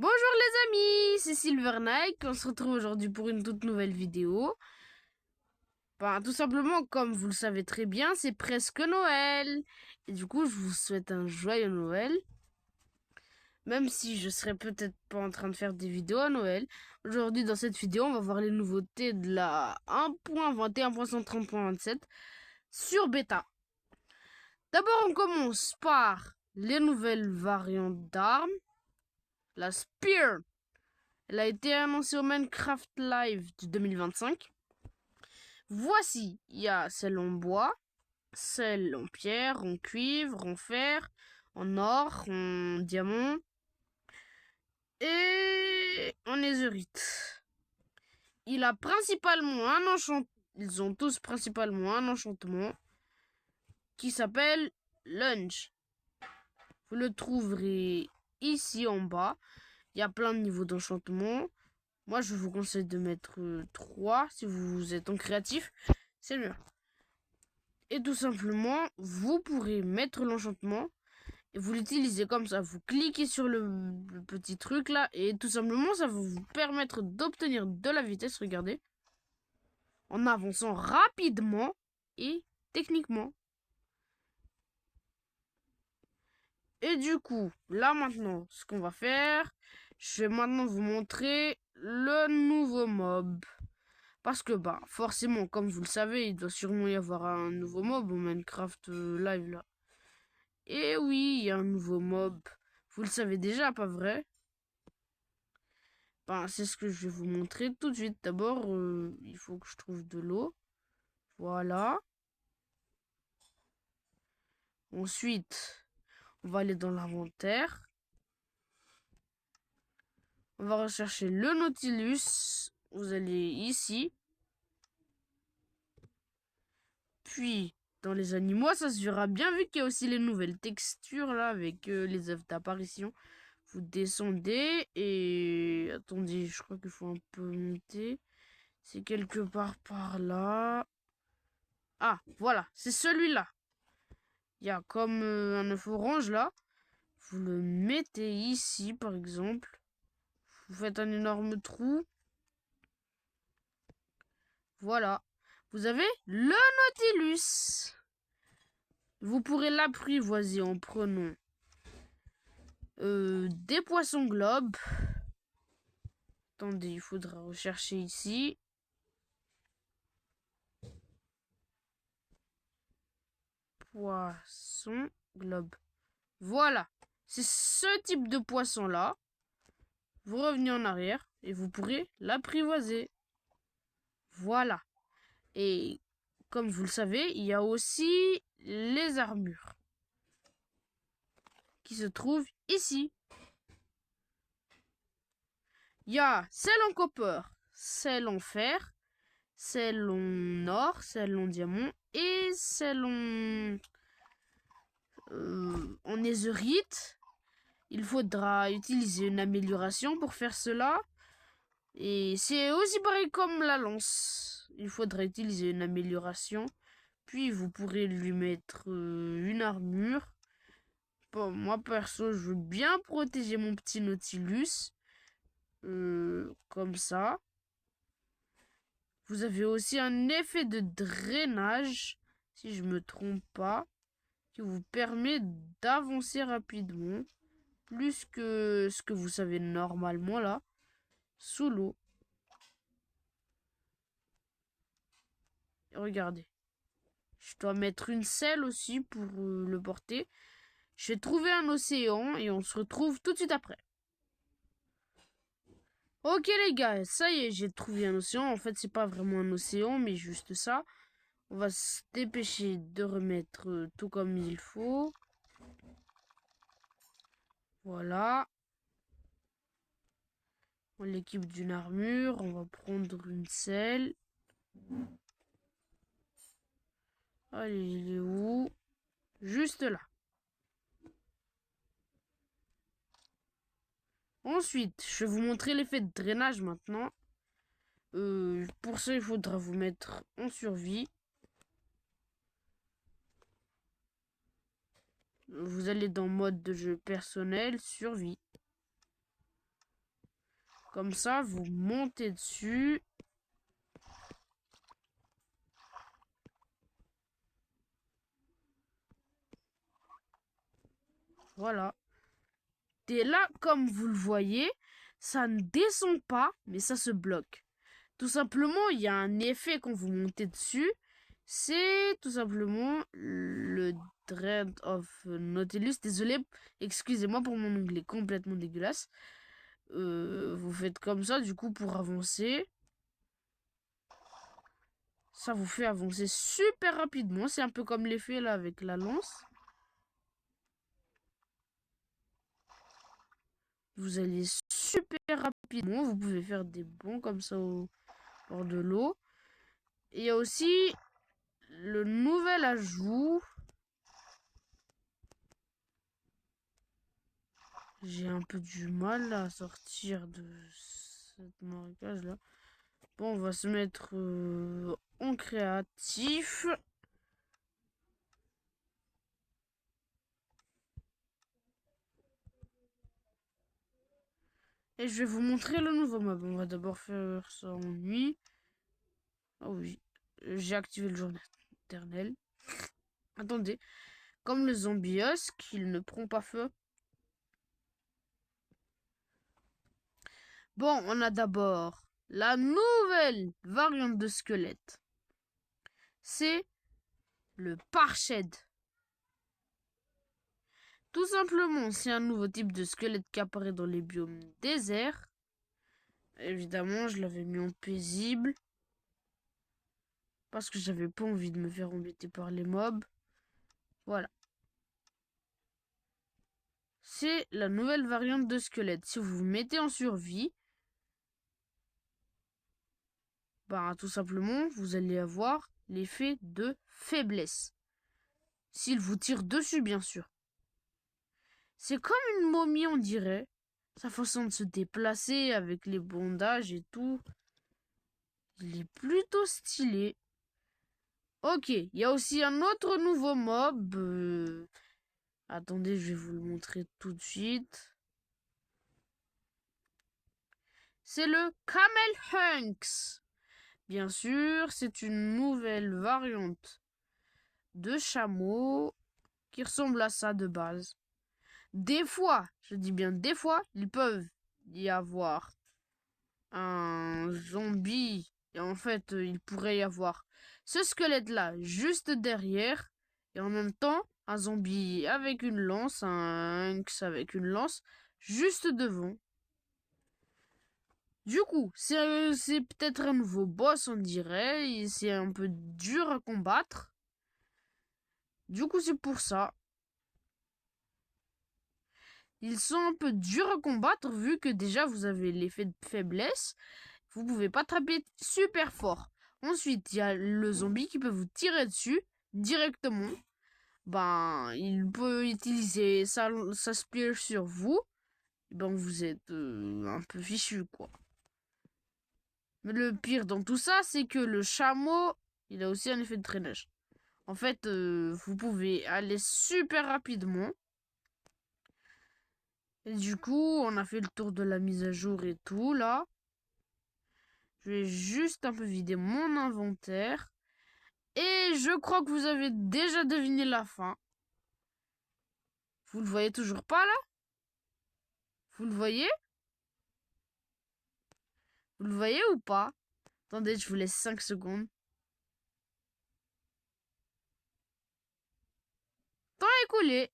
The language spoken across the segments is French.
Bonjour les amis, c'est Silvernight, on se retrouve aujourd'hui pour une toute nouvelle vidéo. Tout simplement, comme vous le savez très bien, c'est presque Noël. Et du coup, je vous souhaite un joyeux Noël. Même si je serai peut-être pas en train de faire des vidéos à Noël. Aujourd'hui, dans cette vidéo, on va voir les nouveautés de la 1.21.130.27 sur bêta. D'abord, on commence par les nouvelles variantes d'armes. La Spear. Elle a été annoncée au Minecraft Live du 2025. Voici, il y a celle en bois, celle en pierre, en cuivre, en fer, en or, en diamant et en netherite. Il a principalement un enchantement. Ils ont tous principalement un enchantement qui s'appelle Lunge. Vous le trouverez ici en bas. Il y a plein de niveaux d'enchantement. Moi, je vous conseille de mettre 3 si vous êtes en créatif. C'est mieux. Et tout simplement, vous pourrez mettre l'enchantement et vous l'utilisez comme ça. Vous cliquez sur le petit truc là et tout simplement, ça va vous permettre d'obtenir de la vitesse, regardez, en avançant rapidement et techniquement. Et du coup, là maintenant, ce qu'on va faire, je vais maintenant vous montrer le nouveau mob. Parce que forcément, comme vous le savez, il doit sûrement y avoir un nouveau mob au Minecraft Live là. Et oui, il y a un nouveau mob. Vous le savez déjà, pas vrai? C'est ce que je vais vous montrer tout de suite. D'abord, il faut que je trouve de l'eau. Voilà. Ensuite, on va aller dans l'inventaire. On va rechercher le Nautilus. Vous allez ici. Puis, dans les animaux, ça se verra bien vu qu'il y a aussi les nouvelles textures là avec les œuvres d'apparition. Vous descendez et... Attendez, je crois qu'il faut un peu monter. C'est quelque part par là. Ah, voilà, c'est celui-là. Il y a comme un œuf orange là. Vous le mettez ici, par exemple. Vous faites un énorme trou. Voilà. Vous avez le Nautilus. Vous pourrez l'apprivoiser en prenant des poissons globes. Attendez, il faudra rechercher ici. Poisson globe. Voilà. C'est ce type de poisson-là. Vous revenez en arrière et vous pourrez l'apprivoiser. Voilà. Et comme vous le savez, il y a aussi les armures qui se trouvent ici. Il y a celle en copper, celle en fer, celle en or, celle en diamant et celle en netherite. Il faudra utiliser une amélioration pour faire cela. Et c'est aussi pareil comme la lance. Il faudra utiliser une amélioration. Puis vous pourrez lui mettre une armure. Bon, moi perso, je veux bien protéger mon petit Nautilus. Comme ça. Vous avez aussi un effet de drainage, si je me trompe pas, qui vous permet d'avancer rapidement. Plus que ce que vous savez normalement là, sous l'eau. Regardez. Je dois mettre une selle aussi pour le porter. Je vais trouver un océan et on se retrouve tout de suite après. Ok les gars, ça y est, j'ai trouvé un océan. En fait, c'est pas vraiment un océan, mais juste ça. On va se dépêcher de remettre tout comme il faut. Voilà. On l'équipe d'une armure. On va prendre une selle. Allez, il est où? Juste là. Ensuite, je vais vous montrer l'effet de drainage maintenant. Pour ça, il faudra vous mettre en survie. Vous allez dans mode de jeu personnel, survie. Comme ça, vous montez dessus. Voilà. Et là, comme vous le voyez, ça ne descend pas, mais ça se bloque. Tout simplement, il y a un effet quand vous montez dessus. C'est tout simplement le Dread of Nautilus. Désolé, excusez-moi pour mon onglet complètement dégueulasse. Vous faites comme ça, du coup, pour avancer. Ça vous fait avancer super rapidement. C'est un peu comme l'effet là avec la lance. Vous allez super rapidement. Vous pouvez faire des bonds comme ça au bord de l'eau. Et il y a aussi le nouvel ajout. J'ai un peu du mal à sortir de cette marécage là. Bon, on va se mettre en créatif. Et je vais vous montrer le nouveau mob. On va d'abord faire ça en nuit. Ah oui, j'ai activé le jour éternel. Attendez, comme le zombiesque, il ne prend pas feu. Bon, on a d'abord la nouvelle variante de squelette. C'est le Parched. Tout simplement, c'est un nouveau type de squelette qui apparaît dans les biomes déserts. Évidemment, je l'avais mis en paisible. Parce que j'avais pas envie de me faire embêter par les mobs. Voilà. C'est la nouvelle variante de squelette. Si vous vous mettez en survie, bah tout simplement, vous allez avoir l'effet de faiblesse. S'il vous tire dessus, bien sûr. C'est comme une momie, on dirait. Sa façon de se déplacer avec les bondages et tout. Il est plutôt stylé. Ok, il y a aussi un autre nouveau mob. Attendez, je vais vous le montrer tout de suite. C'est le Camel Hunks. Bien sûr, c'est une nouvelle variante de chameau qui ressemble à ça de base. Des fois, je dis bien des fois, il peuvent y avoir un zombie. Et en fait, il pourrait y avoir ce squelette-là juste derrière. Et en même temps, un zombie avec une lance, un Hunks avec une lance juste devant. Du coup, c'est peut-être un nouveau boss, on dirait. C'est un peu dur à combattre. Du coup, c'est pour ça. Ils sont un peu durs à combattre vu que déjà vous avez l'effet de faiblesse. Vous pouvez pas taper super fort. Ensuite, il y a le zombie qui peut vous tirer dessus directement. Ben, il peut utiliser sa spear sur vous. Ben, vous êtes un peu fichu, quoi. Mais le pire dans tout ça, c'est que le chameau, il a aussi un effet de drainage. En fait, vous pouvez aller super rapidement. Et du coup, on a fait le tour de la mise à jour et tout, là. Je vais juste un peu vider mon inventaire. Et je crois que vous avez déjà deviné la fin. Vous le voyez toujours pas, là? Vous le voyez? Vous le voyez ou pas? Attendez, je vous laisse 5 secondes. Temps écoulé.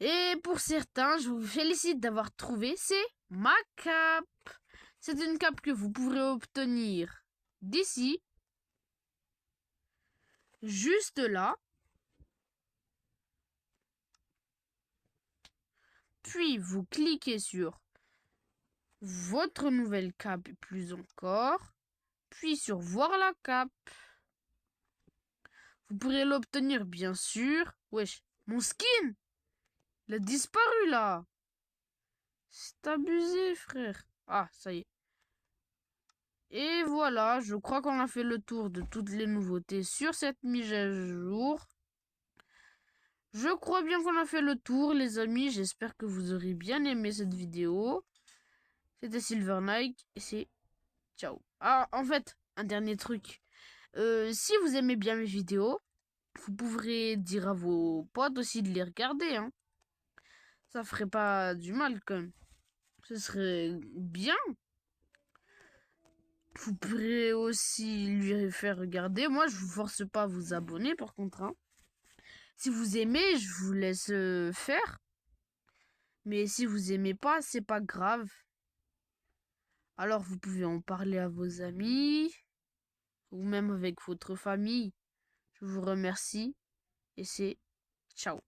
Et pour certains, je vous félicite d'avoir trouvé, c'est ma cape. C'est une cape que vous pourrez obtenir d'ici, juste là. Puis vous cliquez sur votre nouvelle cape et plus encore. Puis sur voir la cape. Vous pourrez l'obtenir bien sûr. Wesh, mon skin, il a disparu là. C'est abusé, frère. Ah, ça y est. Et voilà, je crois qu'on a fait le tour de toutes les nouveautés sur cette mise à jour. Je crois bien qu'on a fait le tour, les amis. J'espère que vous aurez bien aimé cette vidéo. C'était Silver Nike et c'est ciao. Ah, en fait, un dernier truc. Si vous aimez bien mes vidéos, vous pourrez dire à vos potes aussi de les regarder, hein. Ça ferait pas du mal quand même. Ce serait bien. Vous pourrez aussi lui faire regarder. Moi, je vous force pas à vous abonner par contre, hein. Si vous aimez, je vous laisse faire. Mais si vous aimez pas, c'est pas grave. Alors vous pouvez en parler à vos amis ou même avec votre famille. Je vous remercie et c'est ciao.